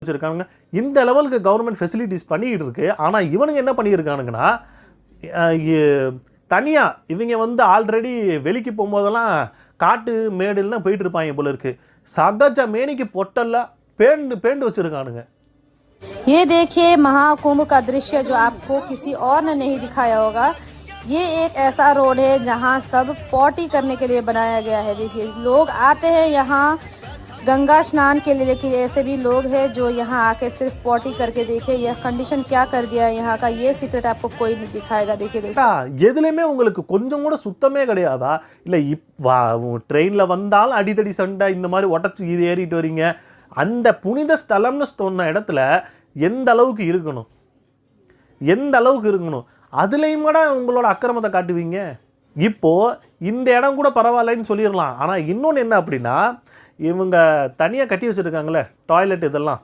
வச்சுருக்காங்க. இந்த லெவலுக்கு கவர்மெண்ட் ஃபெசிலிட்டிஸ் பண்ணிக்கிட்டு இருக்கு. ஆனால் இவனுங்க என்ன பண்ணியிருக்கானுங்கன்னா, தனியாக இவங்க வந்து ஆல்ரெடி வெளிக்கு போகும்போதெல்லாம் காட்டு மேடுன்னு தான் போயிட்டு இருப்பாங்க போல இருக்கு. சகஜ மேனிக்கு பொட்டெல்லாம் பேண்டு வச்சுருக்கானுங்க. ये देखिए महाकुंभ का दृश्य जो आपको किसी और ने नहीं दिखाया होगा। ये एक ऐसा रोड है जहाँ सब पॉटी करने के लिए बनाया गया है। देखिए लोग आते हैं यहाँ गंगा स्नान के लिए, लेकिन ऐसे भी लोग हैं जो यहाँ आके सिर्फ पॉटी करके देखे यह कंडीशन क्या कर दिया है यहाँ का, ये सीक्रेट आपको कोई नहीं दिखाएगा। देखिए எதுலையுமே உங்களுக்கு கொஞ்சம் கூட சுத்தமே கிடையாதா? இல்லை ட்ரெயினில் வந்தாலும் அடித்தடி சண்டை இந்த மாதிரி உடச்சி இது ஏறிட்டு வரீங்க. அந்த புனித ஸ்தலம்னு சொன்ன இடத்துல எந்த அளவுக்கு இருக்கணும், அதுலேயும் கூட உங்களோட அக்கிரமத்தை காட்டுவீங்க. இப்போது இந்த இடம் கூட பரவாயில்லன்னு சொல்லிடலாம். ஆனால் இன்னொன்று என்ன அப்படின்னா, இவங்க தனியாக கட்டி வச்சுருக்காங்களே டாய்லெட் இதெல்லாம்,